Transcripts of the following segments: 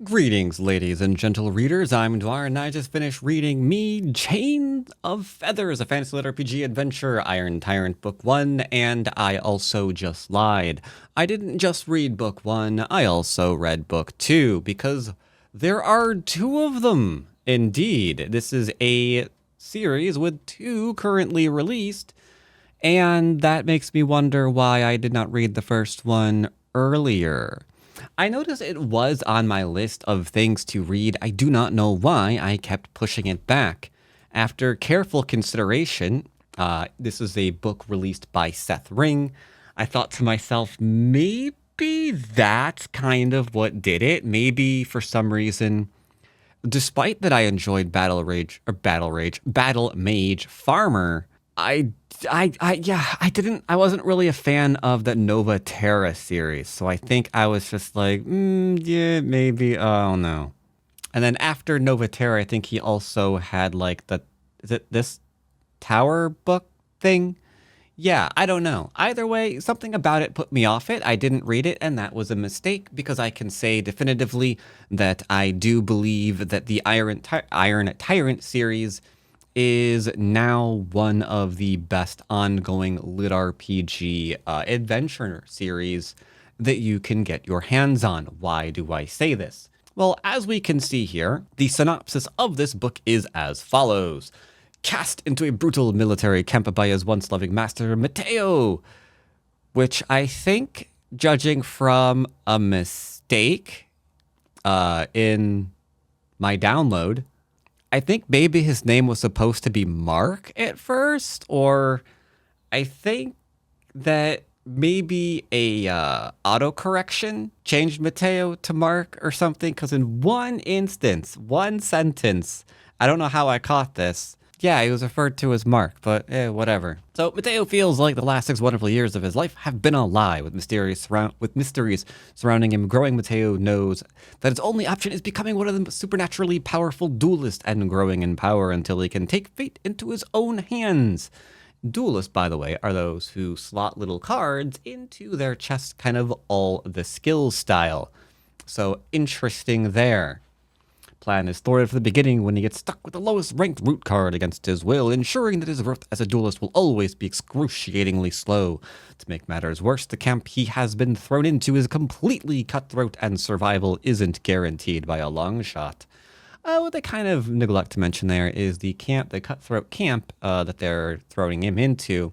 Greetings, ladies and gentle readers. I'm Dwar, and I just finished reading me Chain of Feathers, a fantasy lit RPG adventure, Iron Tyrant Book 1, and I also just lied. I didn't just read Book 1, I also read Book 2, because there are two of them. Indeed, this is a series with two currently released, and that makes me wonder why I did not read the first one earlier. I noticed it was on my list of things to read. I do not know why I kept pushing it back. After careful consideration, this is a book released by Seth Ring. I thought to myself, maybe that's kind of what did it. Maybe for some reason, despite that I enjoyed Battle Mage Farmer, I wasn't really a fan of the Nova Terra series, so I think I was just like, yeah, maybe, oh no. And then after Nova Terra, I think he also had like is it this tower book thing? Yeah, I don't know. Either way, something about it put me off it. I didn't read it, and that was a mistake because I can say definitively that I do believe that the Iron Tyrant series is now one of the best ongoing Litrpg adventure series that you can get your hands on. Why do I say this? Well, as we can see here, the synopsis of this book is as follows. Cast into a brutal military camp by his once loving master, Mateo, which I think, judging from a mistake in my download, I think maybe his name was supposed to be Mark at first, or I think that maybe a autocorrection changed Mateo to Mark or something, because in one instance, one sentence, I don't know how I caught this. Yeah, he was referred to as Mark, but whatever. So Mateo feels like the last 6 wonderful years of his life have been a lie, with mysteries surrounding him. Growing, Mateo knows that his only option is becoming one of the supernaturally powerful duelists and growing in power until he can take fate into his own hands. Duelists, by the way, are those who slot little cards into their chest, kind of all the skills style. So interesting there. Plan is thwarted from the beginning when he gets stuck with the lowest ranked root card against his will, ensuring that his growth as a duelist will always be excruciatingly slow. To make matters worse, the camp he has been thrown into is completely cutthroat, and survival isn't guaranteed by a long shot. What they kind of neglect to mention there is the cutthroat camp that they're throwing him into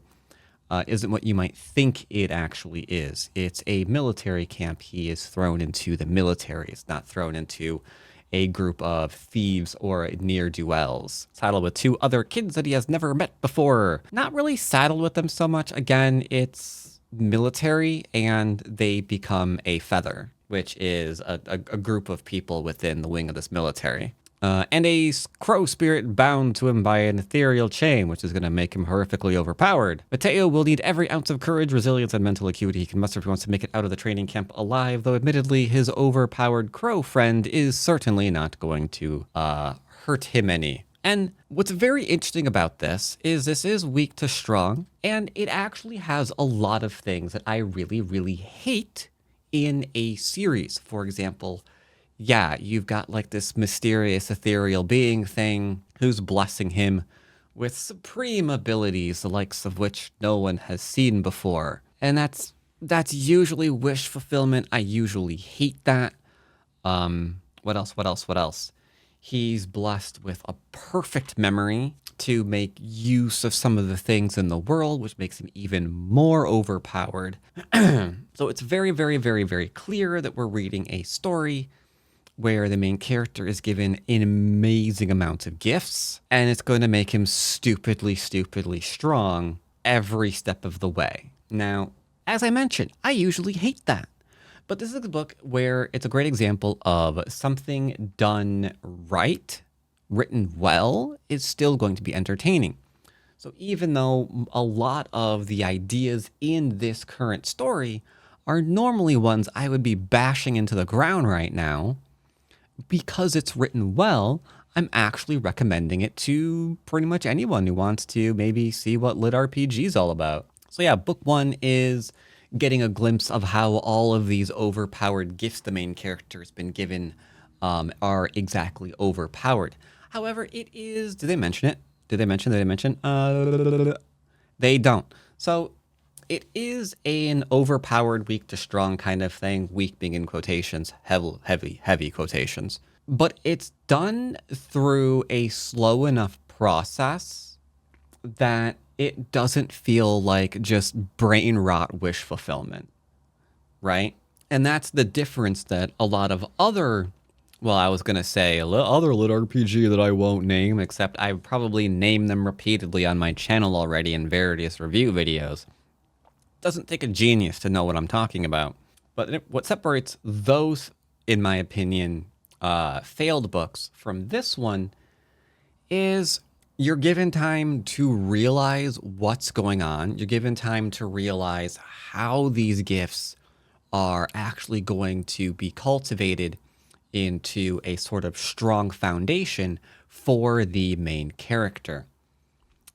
isn't what you might think it actually is. It's a military camp. He is thrown into the military. It's not thrown into a group of thieves or ne'er-do-wells. Saddled with 2 other kids that he has never met before. Not really saddled with them so much. Again, it's military, and they become a feather, which is a group of people within the wing of this military. And a crow spirit bound to him by an ethereal chain, which is going to make him horrifically overpowered. Mateo will need every ounce of courage, resilience, and mental acuity he can muster if he wants to make it out of the training camp alive, though admittedly his overpowered crow friend is certainly not going to hurt him any. And what's very interesting about this is weak to strong, and it actually has a lot of things that I really, really hate in a series. For example, yeah, you've got like this mysterious ethereal being thing who's blessing him with supreme abilities, the likes of which no one has seen before. And that's usually wish fulfillment. I usually hate that. What else? He's blessed with a perfect memory to make use of some of the things in the world, which makes him even more overpowered. So it's very, very, very, very clear that we're reading a story where the main character is given an amazing amount of gifts, and it's going to make him stupidly, stupidly strong every step of the way. Now, as I mentioned, I usually hate that. But this is a book where it's a great example of something done right, written well, is still going to be entertaining. So even though a lot of the ideas in this current story are normally ones I would be bashing into the ground right now, because it's written well, I'm actually recommending it to pretty much anyone who wants to maybe see what Litrpg is all about. So yeah, book 1 is getting a glimpse of how all of these overpowered gifts the main character has been given are exactly overpowered. However, it is. Did they mention it? Did they mention? Did they mention? They don't. So it is an overpowered, weak to strong kind of thing. Weak being in quotations, heavy quotations. But it's done through a slow enough process that it doesn't feel like just brain rot wish fulfillment, right? And that's the difference that a lot of other, well, I was going to say other Litrpg that I won't name, except I probably name them repeatedly on my channel already in various review videos. Doesn't take a genius to know what I'm talking about. But what separates those, in my opinion, failed books from this one is you're given time to realize what's going on. You're given time to realize how these gifts are actually going to be cultivated into a sort of strong foundation for the main character.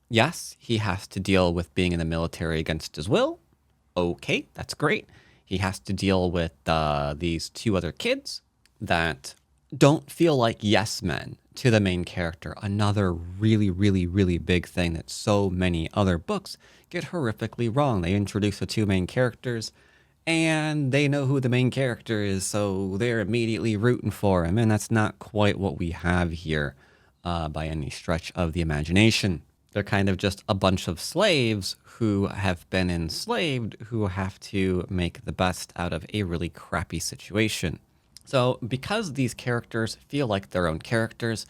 Yes, he has to deal with being in the military against his will. Okay, that's great. He has to deal with these two other kids that don't feel like yes men to the main character. Another really big thing that so many other books get horrifically wrong. They introduce the two main characters and they know who the main character is, so they're immediately rooting for him. And that's not quite what we have here by any stretch of the imagination. They're kind of just a bunch of slaves who have been enslaved who have to make the best out of a really crappy situation. So because these characters feel like their own characters,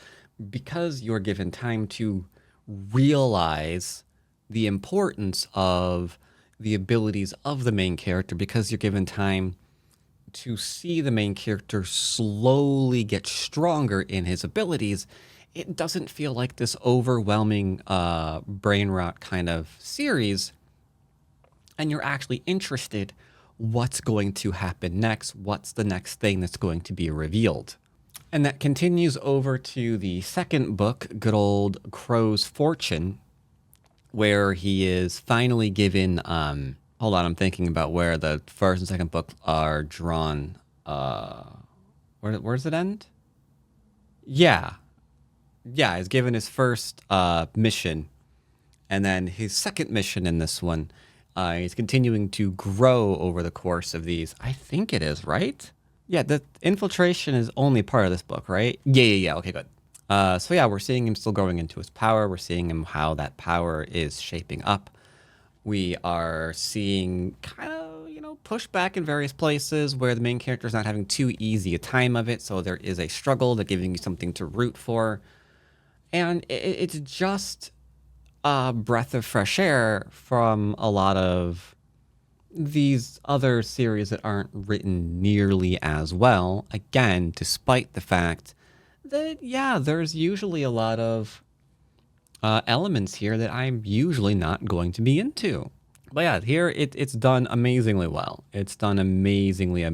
because you're given time to realize the importance of the abilities of the main character, because you're given time to see the main character slowly get stronger in his abilities, it doesn't feel like this overwhelming brain rot kind of series. And you're actually interested what's going to happen next, what's the next thing that's going to be revealed. And that continues over to the second book, good old Crow's Fortune, where he is finally given, hold on, I'm thinking about where the first and second book are drawn. Where does it end? Yeah, he's given his first mission, and then his second mission in this one, he's continuing to grow over the course of these. I think it is, right? Yeah, the infiltration is only part of this book, right? Yeah. Okay, good. So yeah, we're seeing him still growing into his power. We're seeing him how that power is shaping up. We are seeing kind of, push back in various places where the main character is not having too easy a time of it. So there is a struggle. They're giving you something to root for. And it's just a breath of fresh air from a lot of these other series that aren't written nearly as well. Again, despite the fact that, yeah, there's usually a lot of elements here that I'm usually not going to be into. But yeah, here it's done amazingly well. It's done amazingly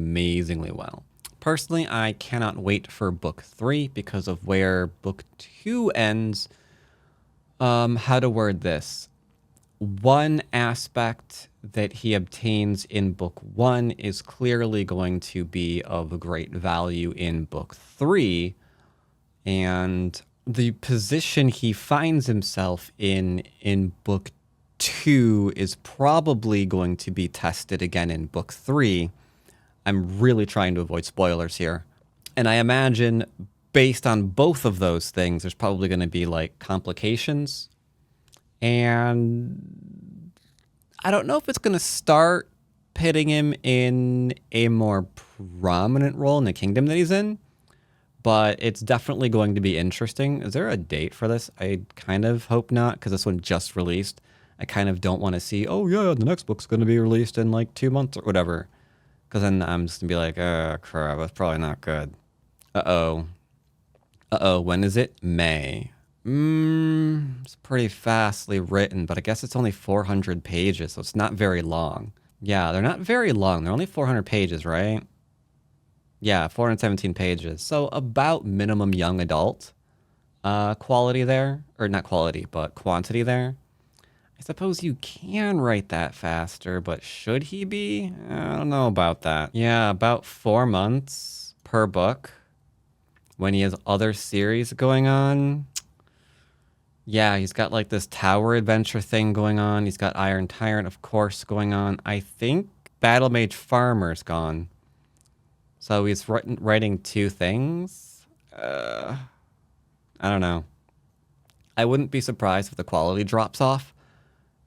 well. Personally, I cannot wait for book 3 because of where book 2 ends. How to word this? One aspect that he obtains in book 1 is clearly going to be of great value in book 3. And the position he finds himself in book 2 is probably going to be tested again in book 3. I'm really trying to avoid spoilers here. And I imagine based on both of those things, there's probably going to be like complications. And I don't know if it's going to start pitting him in a more prominent role in the kingdom that he's in, but it's definitely going to be interesting. Is there a date for this? I kind of hope not, because this one just released. I kind of don't want to see, oh yeah, the next book's going to be released in like 2 months or whatever, because then I'm just going to be like, oh crap, that's probably not good. Uh-oh, when is it? May. It's pretty fastly written, but I guess it's only 400 pages, so it's not very long. Yeah, they're not very long. They're only 400 pages, right? Yeah, 417 pages. So about minimum young adult quality there. Or not quality, but quantity there. I suppose you can write that faster, but should he be? I don't know about that. Yeah, about 4 months per book. when he has other series going on. Yeah, he's got like this tower adventure thing going on. He's got Iron Tyrant, of course, going on. I think Battle Mage Farmer's gone. So he's writing two things. I don't know. I wouldn't be surprised if the quality drops off.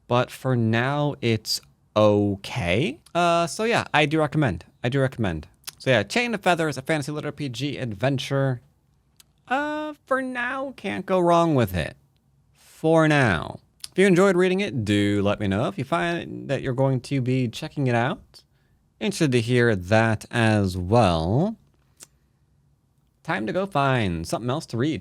But for now, it's okay. So yeah, I do recommend. So yeah, Chain of Feathers, a fantasy Litrpg adventure. For now, can't go wrong with it. For now. If you enjoyed reading it, do let me know. If you find that you're going to be checking it out, interested to hear that as well. Time to go find something else to read.